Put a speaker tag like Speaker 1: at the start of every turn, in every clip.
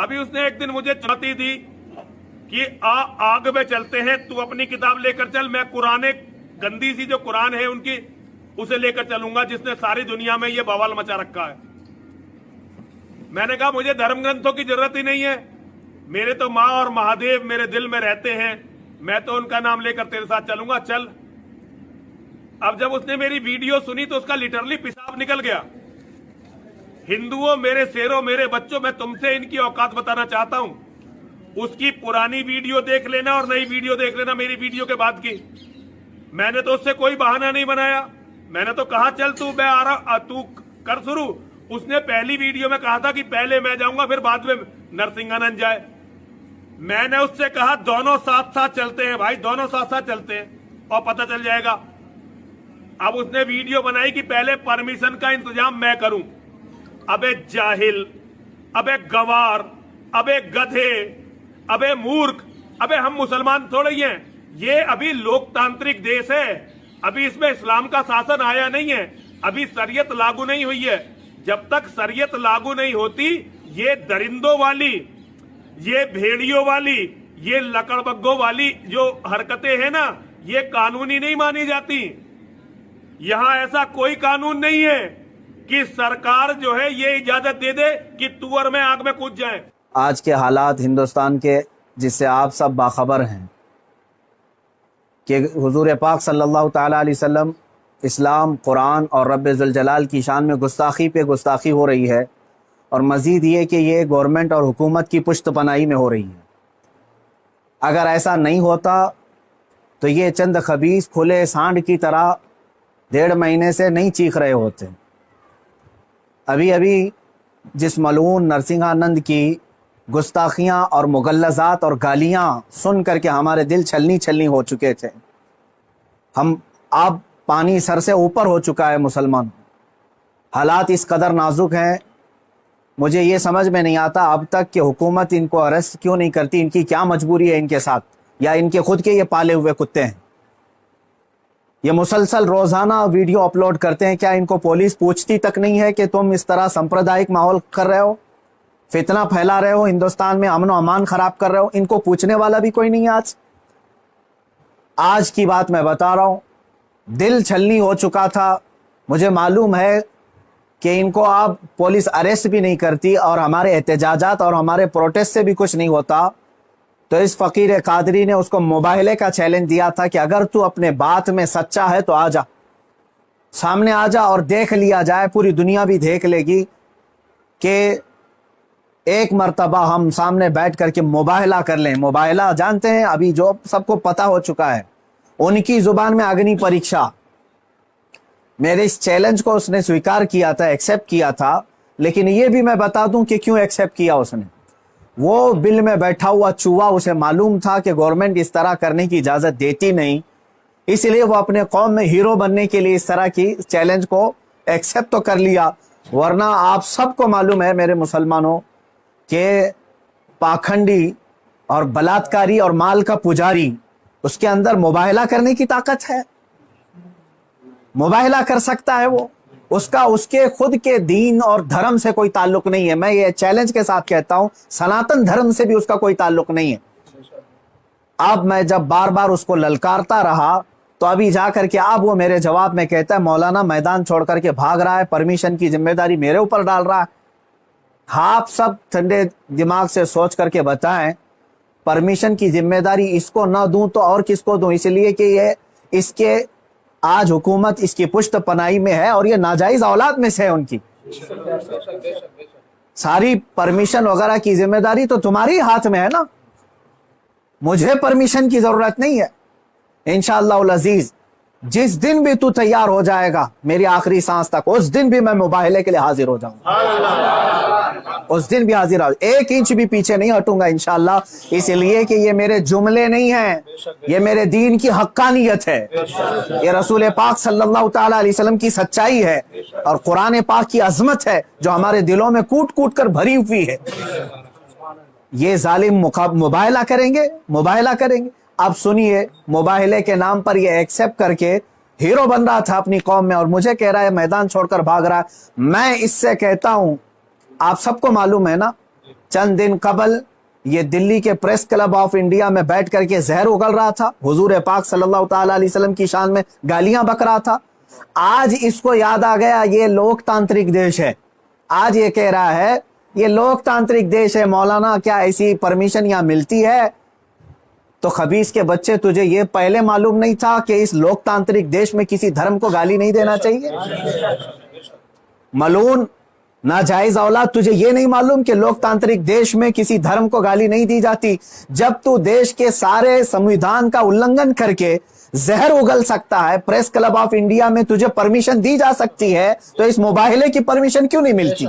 Speaker 1: अभी उसने एक दिन मुझे चुनौती दी कि आग में चलते हैं, तू अपनी किताब लेकर चल, मैं कुरान, गंदी सी जो कुरान है उनकी, उसे लेकर चलूंगा जिसने सारी दुनिया में ये बवाल मचा रखा है। मैंने कहा मुझे धर्म ग्रंथों की जरूरत ही नहीं है, मेरे तो माँ और महादेव मेरे दिल में रहते हैं, मैं तो उनका नाम लेकर तेरे साथ चलूंगा, चल। अब जब उसने मेरी वीडियो सुनी तो उसका लिटरली पेशाब निकल गया। हिंदुओं, मेरे शेरों, मेरे बच्चों, मैं तुमसे इनकी औकात बताना चाहता हूं। उसकी पुरानी वीडियो देख लेना और नई वीडियो देख लेना मेरी वीडियो के बाद की। मैंने तो उससे कोई बहाना नहीं बनाया, मैंने तो कहा चल तू, मैं आ रहा, तू कर शुरू। उसने पहली वीडियो में कहा था कि पहले मैं जाऊंगा फिर बाद में नरसिंहानंद जाए। मैंने उससे कहा दोनों साथ साथ चलते हैं भाई, दोनों साथ साथ चलते हैं और पता चल जाएगा। अब उसने वीडियो बनाई कि पहले परमिशन का इंतजाम मैं करूं। अबे जाहिल, अबे गवार, अबे गधे, अबे मूर्ख, अबे हम मुसलमान थोड़े ही हैं, ये अभी लोकतांत्रिक देश है, अभी इसमें इस्लाम का शासन आया नहीं है, अभी शरीयत लागू नहीं हुई है। जब तक शरीयत लागू नहीं होती, ये दरिंदों वाली, ये भेड़ियों वाली, ये लकड़बग्गों वाली जो हरकतें हैं ना, ये कानूनी नहीं मानी जाती। यहां ऐसा कोई कानून नहीं है कि सरकार जो है ये इजाजत दे दे कि तू और मैं आग में कूद जाए।
Speaker 2: आज के हालात हिंदुस्तान के, जिससे आप सब बाखबर हैं कि हुजूर पाक सल्लल्लाहु ताला अलैहि वसल्लम, इस्लाम, कुरान और रब्बे ज़ुल जलाल की शान में गुस्ताखी पे गुस्ताखी हो रही है, और मज़ीद ये कि ये गवर्नमेंट और हुकूमत की पुश्त पनाही में हो रही है। अगर ऐसा नहीं होता तो ये चंद खबीस खुले सांड की तरह 1.5 महीने से नहीं चीख रहे होते। अभी अभी जिस मलून नरसिंहानंद की गुस्ताखियाँ और मुगल्लज़ात और गालियाँ सुन करके हमारे दिल छलनी छलनी हो चुके थे, हम अब पानी सर से ऊपर हो चुका है मुसलमान। हालात इस कदर नाजुक हैं, मुझे ये समझ में नहीं आता अब तक कि हुकूमत इनको अरेस्ट क्यों नहीं करती। इनकी क्या मजबूरी है इनके साथ, या इनके खुद के ये पाले हुए कुत्ते हैं? ये मुसलसल रोजाना वीडियो अपलोड करते हैं, क्या इनको पुलिस पूछती तक नहीं है कि तुम इस तरह सांप्रदायिक माहौल कर रहे हो, फितना फैला रहे हो, हिंदुस्तान में अमन अमान खराब कर रहे हो? इनको पूछने वाला भी कोई नहीं है। आज की बात मैं बता रहा हूं, दिल छलनी हो चुका था। मुझे मालूम है कि इनको अब पुलिस अरेस्ट भी नहीं करती और हमारे एहतजाजात और हमारे प्रोटेस्ट से भी कुछ नहीं होता। तो इस फकीर कादरी ने उसको मुबाहले का चैलेंज दिया था कि अगर तू अपने बात में सच्चा है तो आजा, सामने आजा और देख लिया जाए, पूरी दुनिया भी देख लेगी कि एक मर्तबा हम सामने बैठ करके मुबाहला कर लें। मुबाहला जानते हैं, अभी जो सबको पता हो चुका है, उनकी जुबान में अग्नि परीक्षा। मेरे इस चैलेंज को उसने स्वीकार किया था, एक्सेप्ट किया था, लेकिन ये भी मैं बता दूं कि क्यों एक्सेप्ट किया उसने। वो बिल में बैठा हुआ चूहा, उसे मालूम था कि गवर्नमेंट इस तरह करने की इजाजत देती नहीं, इसलिए वो अपने कौम में हीरो बनने के लिए इस तरह की चैलेंज को एक्सेप्ट तो कर लिया। वरना आप सबको मालूम है मेरे मुसलमानों कि पाखंडी और बलात्कारी और माल का पुजारी, उसके अंदर मुबाहला करने की ताकत है, मुबाहला कर सकता है वो। उसका उसके खुद के दीन और धर्म से कोई ताल्लुक नहीं है। मैं ये चैलेंज के साथ कहता हूं, सनातन धर्म से भी उसका कोई ताल्लुक नहीं है। अब मैं जब बार बार उसको ललकारता रहा तो अभी जाकर के अब वो मेरे जवाब में कहता है मौलाना मैदान छोड़ करके भाग रहा है, परमिशन की जिम्मेदारी मेरे ऊपर डाल रहा है। आप सब ठंडे दिमाग से सोच करके बताएं, परमिशन की जिम्मेदारी इसको ना दूं तो और किसको दूं? इसलिए कि ये इसके आज हुकूमत इसकी पुश्त पनाही में है और ये नाजायज औलाद में से है उनकी। सारी परमिशन वगैरह की जिम्मेदारी तो तुम्हारी हाथ में है ना, मुझे परमिशन की जरूरत नहीं है। इंशाअल्लाह अजीज, जिस दिन भी तू तैयार हो जाएगा मेरी आखिरी सांस तक, उस दिन भी मैं मुबाहले के लिए हाजिर हो जाऊंगा, उस दिन भी हाजिर हो, 1 इंच भी पीछे नहीं हटूंगा इंशाअल्लाह। इसलिए कि ये मेरे जुमले नहीं हैं, ये मेरे दीन की हक्कानियत है, ये रसूल पाक सल्लल्लाहु ताला अलैहि वसल्लम की सच्चाई है और कुरान पाक की अजमत है जो हमारे दिलों में कूट कूट कर भरी हुई है। ये जालिम मुबाहला करेंगे, मुबाहला करेंगे। अब सुनिए, मुबाहले के नाम पर ये एक्सेप्ट करके हीरो बन रहा था अपनी कौम में और मुझे कह रहा है मैदान छोड़कर भाग रहा है। मैं इससे कहता हूं, आप सबको मालूम है ना चंद दिन कबल ये दिल्ली के प्रेस क्लब ऑफ इंडिया में बैठ करके जहर उगल रहा था, हुजूर पाक सल्लल्लाहु ताला अलैहि वसल्लम की शान में गालियां बक रहा था। आज इसको याद आ गया ये लोकतांत्रिक देश है। आज ये कह रहा है ये लोकतांत्रिक देश है, मौलाना क्या ऐसी परमिशन यहाँ मिलती है? तो खबीस के बच्चे, तुझे ये पहले मालूम नहीं था कि इस लोकतांत्रिक देश में किसी धर्म को गाली नहीं देना चाहिए? मलून नाजायज औलाद, तुझे ये नहीं मालूम कि लोकतांत्रिक देश में किसी धर्म को गाली नहीं दी जाती? जब तू देश के सारे संविधान का उल्लंघन करके जहर उगल सकता है, प्रेस क्लब ऑफ इंडिया में तुझे परमिशन दी जा सकती है, तो इस मुबाहिले की परमिशन क्यों नहीं मिलती?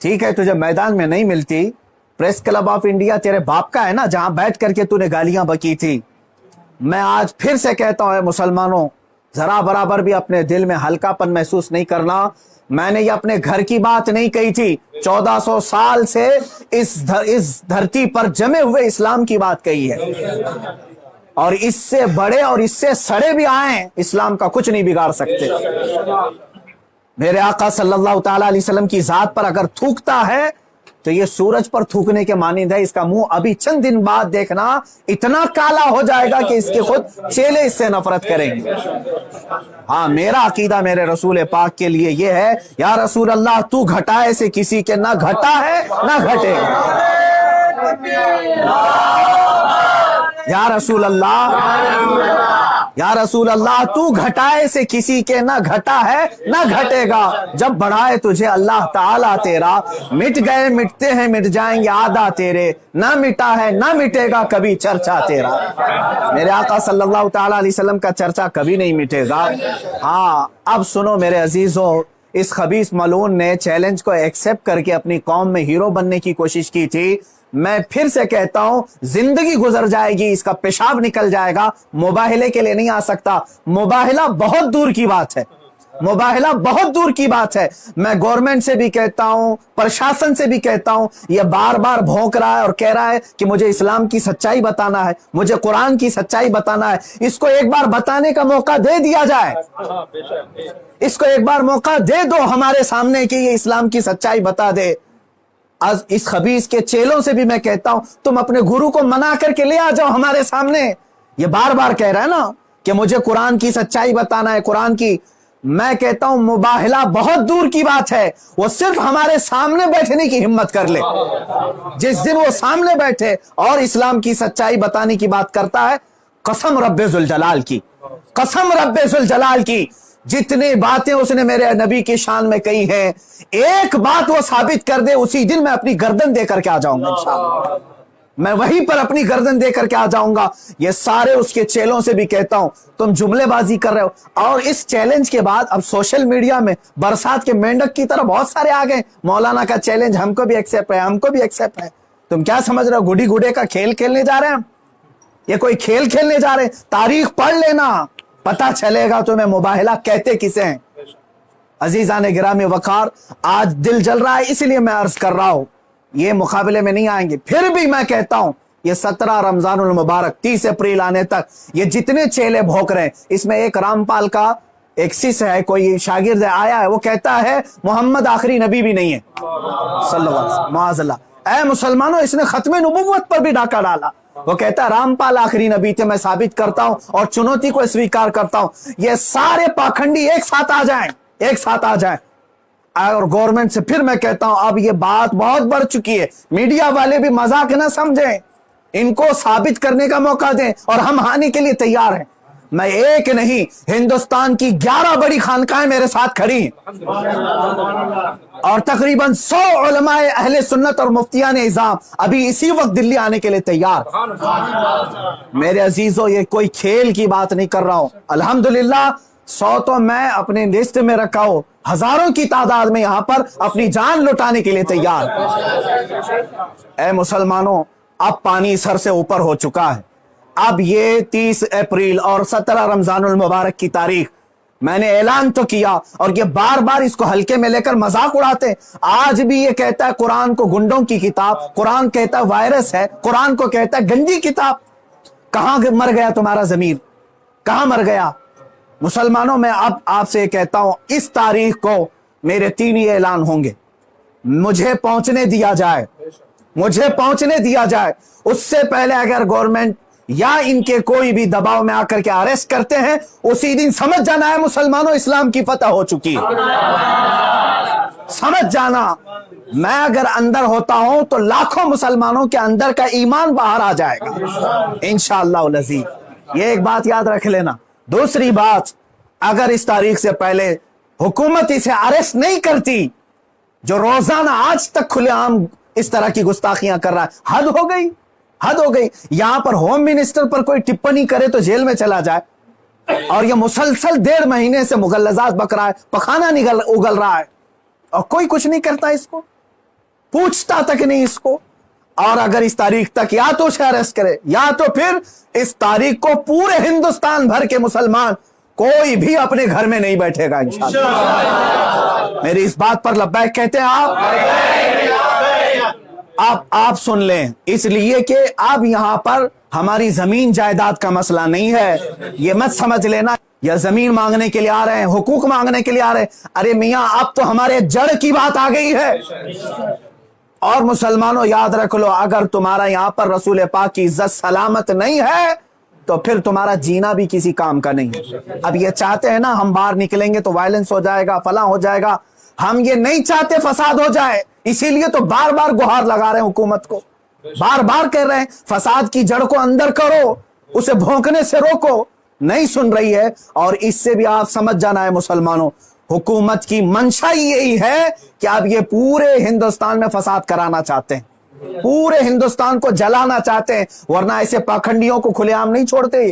Speaker 2: ठीक है, तुझे मैदान में नहीं मिलती, प्रेस क्लब ऑफ इंडिया तेरे बाप का है ना, जहां बैठ करके तूने गालियां बकी थी। मैं आज फिर से कहता हूं मुसलमानों, जरा बराबर भी अपने दिल में हल्कापन महसूस नहीं करना। मैंने ये अपने घर की बात नहीं कही थी, 1400 साल से इस धरती पर जमे हुए इस्लाम की बात कही है, और इससे बड़े और इससे सड़े भी आए इस्लाम का कुछ नहीं बिगाड़ सकते। मेरे आका सल्लल्लाहु ताला अलैहि वसल्लम की जात पर अगर थूकता है तो ये सूरज पर थूकने के मानिंद है। इसका मुंह अभी चंद दिन बाद देखना इतना काला हो जाएगा कि इसके खुद चेले इससे नफरत करेंगे। हाँ, मेरा अकीदा मेरे रसूल पाक के लिए ये है, या रसूल अल्लाह तू घटाए से किसी के ना घटा है ना घटे। या रसूल अल्लाह, या रसूल अल्लाह तू घटाए से किसी के ना घटा है ना घटेगा। जब बढ़ाए तुझे अल्लाह ताला तेरा, मिट गए मिटते हैं मिट जाएंगे आदा तेरे, ना मिटा है ना मिटेगा कभी चर्चा तेरा। मेरे आका सल्लल्लाहु ताला अलैहि वसल्लम का चर्चा कभी नहीं मिटेगा। हाँ, अब सुनो मेरे अजीजों, इस खबीस मलून ने चैलेंज को एक्सेप्ट करके अपनी कौम में हीरो बनने की कोशिश की थी। मैं फिर से कहता हूं, जिंदगी गुजर जाएगी, इसका पेशाब निकल जाएगा, मुबाहिले के लिए नहीं आ सकता। मुबाहिला बहुत दूर की बात है, मुबाहिला बहुत दूर की बात है। मैं गवर्नमेंट से भी कहता हूं, प्रशासन से भी कहता हूं, ये बार बार भौंक रहा है और कह रहा है कि मुझे इस्लाम की सच्चाई बताना है, मुझे कुरान की सच्चाई बताना है। इसको एक बार बताने का मौका दे दिया जाए, इसको एक बार मौका दे दो हमारे सामने कि ये इस्लाम की सच्चाई बता दे। आज इस खबीस के चेलों से भी मैं कहता हूं, तुम अपने गुरु को मना करके ले आ जाओ हमारे सामने। ये बार बार कह रहा है ना कि मुझे कुरान की सच्चाई बताना है, कुरान की। मैं कहता हूं मुबाहिला बहुत दूर की बात है, वो सिर्फ हमारे सामने बैठने की हिम्मत कर ले। जिस दिन वो सामने बैठे और इस्लाम की सच्चाई बताने की बात करता है, कसम रब्बे जुल जलाल की, कसम रब्बे जुल जलाल की, जितनी बातें उसने मेरे नबी की शान में कही हैं, एक बात वो साबित कर दे, उसी दिन मैं अपनी गर्दन दे करके आ जाऊंगा इंशाअल्लाह। मैं वहीं पर अपनी गर्दन दे करके आ जाऊंगा। ये सारे उसके चेलों से भी कहता हूं, तुम जुमलेबाजी कर रहे हो। और इस चैलेंज के बाद अब सोशल मीडिया में बरसात के मेंढक की तरह बहुत सारे आ गए, मौलाना का चैलेंज हमको भी एक्सेप्ट है, हमको भी एक्सेप्ट है। तुम क्या समझ रहे हो, गुडी गुडे का खेल खेलने जा रहे हैं? ये कोई खेल खेलने जा रहे हैं? तारीख पढ़ लेना, पता चलेगा तुम्हें मुबाहिला कहते किसे हैं। अजीजान गिरामी वकार, आज दिल जल रहा है इसलिए मैं अर्ज कर रहा हूं, ये मुकाबले में नहीं आएंगे। फिर भी मैं कहता हूं, ये 17 रमजानुल मुबारक 30 अप्रैल आने तक ये जितने चेले भौंक रहे हैं, इसमें एक रामपाल का एक शिष्य है, कोई शागिर्द आया है, वो कहता है मोहम्मद आखिरी नबी भी नहीं है सल्लल्लाहु अलैहि वसल्लम। ऐ मुसलमानों, इसने खत्मे नबुव्वत पर भी डाका डाला। वो कहता है रामपाल आखिरी नबी थे, मैं साबित करता हूं और चुनौती को स्वीकार करता हूं। ये सारे पाखंडी एक साथ आ जाएं, एक साथ आ जाएं। और गवर्नमेंट से फिर मैं कहता हूं, अब ये बात बहुत बढ़ चुकी है, मीडिया वाले भी मजाक न समझें, इनको साबित करने का मौका दें और हम हानि के लिए तैयार हैं। मैं एक नहीं, हिंदुस्तान की 11 बड़ी खानकाएं मेरे साथ खड़ी हैं और तकरीबन 100 उलमाए अहले सुन्नत और मुफ्तियान इज़ाम अभी इसी वक्त दिल्ली आने के लिए तैयार। मेरे अजीजों, ये कोई खेल की बात नहीं कर रहा हूं। अल्हम्दुलिल्लाह 100 तो मैं अपने लिस्ट में रखा हूं, हजारों की तादाद में यहां पर अपनी जान लुटाने के लिए तैयार। ऐ मुसलमानों, अब पानी सर से ऊपर हो चुका है। अब ये 30 अप्रैल और 17 रमजानुल मुबारक की तारीख मैंने ऐलान तो किया, और ये बार बार इसको हल्के में लेकर मजाक उड़ाते। आज भी ये कहता है कुरान को गुंडों की किताब, कुरान कहता है वायरस है, कुरान को कहता है गंदी किताब। कहां मर गया तुम्हारा ज़मीर, कहां मर गया? मुसलमानों, मैं अब आपसे कहता हूं, इस तारीख को मेरे 3 ही ऐलान होंगे। मुझे पहुंचने दिया जाए, मुझे पहुंचने दिया जाए। उससे पहले अगर गवर्नमेंट या इनके कोई भी दबाव में आकर के अरेस्ट करते हैं, उसी दिन समझ जाना है मुसलमानों, इस्लाम की फतह हो चुकी है। समझ जाना, मैं अगर अंदर होता हूं तो लाखों मुसलमानों के अंदर का ईमान बाहर आ जाएगा इंशाअल्लाह अज़ीज़। ये एक बात याद रख लेना। दूसरी बात, अगर इस तारीख से पहले हुकूमत इसे अरेस्ट नहीं करती, जो रोजाना आज तक खुलेआम इस तरह की गुस्ताखियां कर रहा है, हद हो गई, हद हो गई। यहां पर होम मिनिस्टर पर कोई टिप्पणी करे तो जेल में चला जाए, और ये मुसलसल 1.5 महीने से मुगल्लजात बक रहा है, पखाना उगल रहा है, और कोई कुछ नहीं करता, इसको पूछता तक नहीं इसको। और अगर इस तारीख तक या तो उसे अरेस्ट करे, या तो फिर इस तारीख को पूरे हिंदुस्तान भर के मुसलमान कोई भी अपने घर में नहीं बैठेगा इंशाअल्लाह। मेरी इस बात पर लब्बैक कहते हैं आप सुन लें, इसलिए कि अब यहां पर हमारी जमीन जायदाद का मसला नहीं है। ये मत समझ लेना या जमीन मांगने के लिए आ रहे हैं, हुकूक मांगने के लिए आ रहे हैं। अरे मियां, अब तो हमारे जड़ की बात आ गई है। और मुसलमानों याद रख लो, अगर तुम्हारा यहां पर रसूल पाक की इज्जत सलामत नहीं है तो फिर तुम्हारा जीना भी किसी काम का नहीं है। अब ये चाहते हैं ना हम बाहर निकलेंगे तो वायलेंस हो जाएगा, फला हो जाएगा। हम ये नहीं चाहते फसाद हो जाए, इसीलिए तो बार बार गुहार लगा रहे हैं हुकूमत को, बार बार कह रहे हैं फसाद की जड़ को अंदर करो, उसे भोंकने से रोको। नहीं सुन रही है। और इससे भी आप समझ जाना है मुसलमानों, हुकूमत की मंशा ही यही है कि आप ये पूरे हिंदुस्तान में फसाद कराना चाहते हैं, पूरे हिंदुस्तान को जलाना चाहते हैं, वरना ऐसे पाखंडियों को खुलेआम नहीं छोड़ते।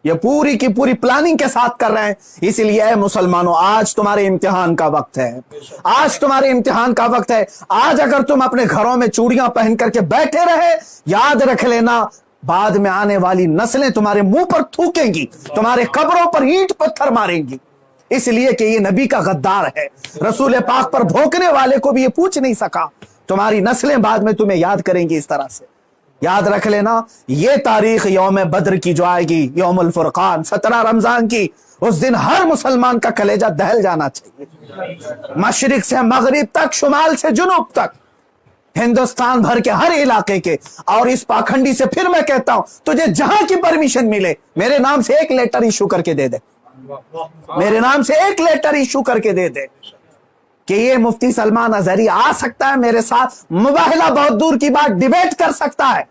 Speaker 2: ये पूरी की पूरी प्लानिंग के साथ कर रहे हैं। इसलिए मुसलमानों, आज तुम्हारे इम्तिहान का वक्त है, आज तुम्हारे इम्तिहान का वक्त है। आज अगर तुम अपने घरों में चूड़ियां पहन करके बैठे रहे, याद रख लेना बाद में आने वाली नस्लें तुम्हारे मुंह पर थूकेंगी, तुम्हारे कब्रों पर ईंट पत्थर मारेंगी। इसलिए कि ये नबी का गद्दार है, रसूल पाक पर भोंकने वाले को भी ये पूछ नहीं सका। तुम्हारी नस्लें बाद में तुम्हें याद करेंगी इस तरह से। याद रख लेना, ये तारीख यौम बद्र की जो आएगी, यौमुल फुरकान 17 रमजान की, उस दिन हर मुसलमान का कलेजा दहल जाना चाहिए। मशरिक से मगरिब तक, शुमाल से जुनूब तक, हिंदुस्तान भर के हर इलाके के। और इस पाखंडी से फिर मैं कहता हूं, तुझे जहां की परमिशन मिले मेरे नाम से एक लेटर इशू करके दे दे, मेरे नाम से एक लेटर इशू करके दे दे कि ये मुफ्ती सलमान अजहरी आ सकता है मेरे साथ, मुबाहला बहुत दूर की बात, डिबेट कर सकता है।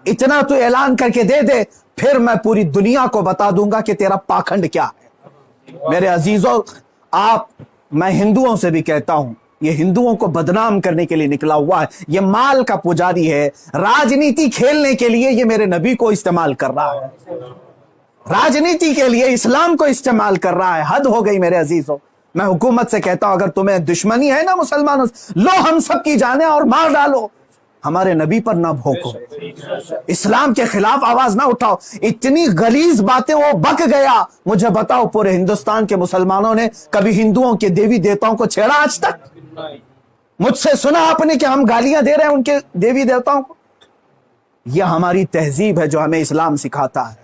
Speaker 2: इतना तो ऐलान करके दे दे, फिर मैं पूरी दुनिया को बता दूंगा कि तेरा पाखंड क्या है। मेरे अजीजों, मैं हिंदुओं से भी कहता हूं, ये हिंदुओं को बदनाम करने के लिए निकला हुआ है, ये माल का पुजारी है, राजनीति खेलने के लिए ये मेरे नबी को इस्तेमाल कर रहा है, राजनीति के लिए इस्लाम को इस्तेमाल कर रहा है। हद हो गई मेरे अजीजों। मैं हुकूमत से कहता हूं, अगर तुम्हें दुश्मनी है ना मुसलमानों से, लो हम सब की जाने और मार डालो, हमारे नबी पर ना भोंको, इस्लाम के खिलाफ आवाज ना उठाओ। इतनी गलीज बातें वो बक गया। मुझे बताओ, पूरे हिंदुस्तान के मुसलमानों ने कभी हिंदुओं के देवी देवताओं को छेड़ा आज तक? मुझसे सुना आपने कि हम गालियां दे रहे हैं उनके देवी देवताओं को? यह हमारी तहजीब है जो हमें इस्लाम सिखाता है,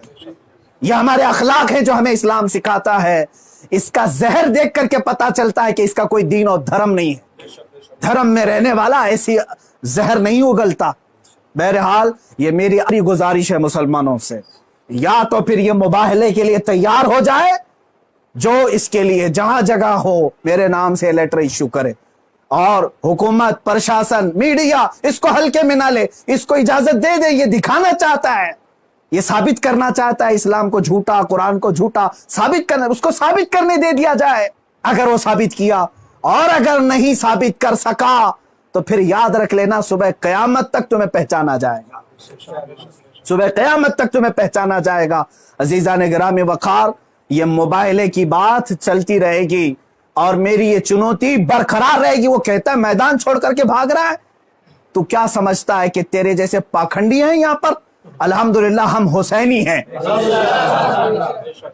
Speaker 2: यह हमारे अखलाक है जो हमें इस्लाम सिखाता है। इसका जहर देख करके पता चलता है कि इसका कोई दीन और धर्म नहीं है। धर्म में रहने वाला ऐसी जहर नहीं उगलता। बहरहाल, ये मेरी गुजारिश है मुसलमानों से, या तो फिर ये मुबाहले के लिए तैयार हो जाए, जो इसके लिए जहां जगह हो मेरे नाम से लेटर इश्यू करे, और हुकूमत, प्रशासन, मीडिया इसको हल्के में ना ले, इसको इजाजत दे दे। ये दिखाना चाहता है, ये साबित करना चाहता है इस्लाम को झूठा, कुरान को झूठा साबित करना, उसको साबित करने दे दिया जाए। अगर वो साबित किया, और अगर नहीं साबित कर सका, तो फिर याद रख लेना, सुबह कयामत तक तुम्हें पहचाना जाएगा, सुबह कयामत तक तुम्हें पहचाना जाएगा। अजीजान गिरामी वकार, ये मुबाहले की बात चलती रहेगी और मेरी ये चुनौती बरकरार रहेगी। वो कहता है मैदान छोड़ करके भाग रहा है, तू क्या समझता है कि तेरे जैसे पाखंडी हैं यहां पर? अल्हम्दुलिल्लाह हम हुसैनी हैं,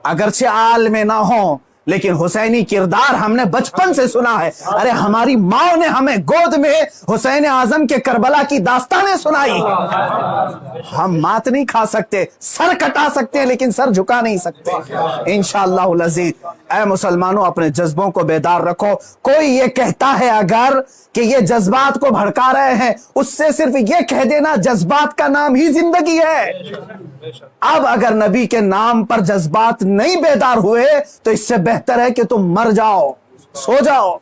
Speaker 2: अगरचे आल में ना हो, لیکن حسینی کردار ہم نے بچپن سے سنا ہے. ارے ہماری ماں نے ہمیں گود میں حسین اعظم کے کربلا کی داستانیں سنائی. ہم مات نہیں کھا سکتے, سر کٹا سکتے ہیں لیکن سر جھکا نہیں سکتے. انشاءاللہ العزیز اے مسلمانوں اپنے جذبوں کو بیدار رکھو. کوئی یہ کہتا ہے اگر کہ یہ جذبات کو بھڑکا رہے ہیں, اس سے صرف یہ کہہ دینا جذبات کا نام ہی زندگی ہے. اب اگر نبی کے نام پر جذبات نہیں بیدار ہوئے تو اس سے بہتر ہے کہ تم مر جاؤ, سو جاؤ.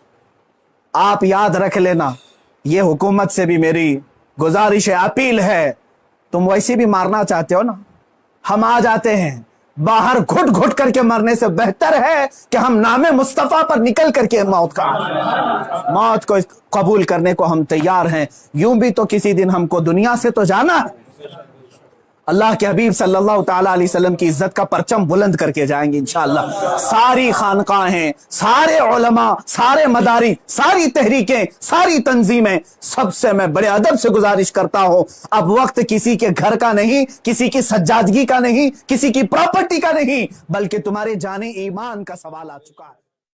Speaker 2: آپ یاد رکھ لینا, یہ حکومت سے بھی میری گزارش ہے, اپیل ہے, تم ویسے بھی مارنا چاہتے ہو نا, ہم آ جاتے ہیں. باہر گھٹ گھٹ کر کے مرنے سے بہتر ہے کہ ہم نام مصطفیٰ پر نکل کر کے موت کو قبول کرنے کو ہم تیار ہیں. یوں بھی تو کسی دن ہم کو دنیا سے تو جانا ہے. اللہ کے حبیب صلی اللہ تعالیٰ علیہ وسلم کی عزت کا پرچم بلند کر کے جائیں گے انشاءاللہ. ساری خانقاہیں, سارے علماء, سارے مدارس, ساری تحریکیں, ساری تنظیمیں, سب سے میں بڑے ادب سے گزارش کرتا ہوں, اب وقت کسی کے گھر کا نہیں, کسی کی سجادگی کا نہیں, کسی کی پراپرٹی کا نہیں, بلکہ تمہارے جان ایمان کا سوال آ چکا ہے.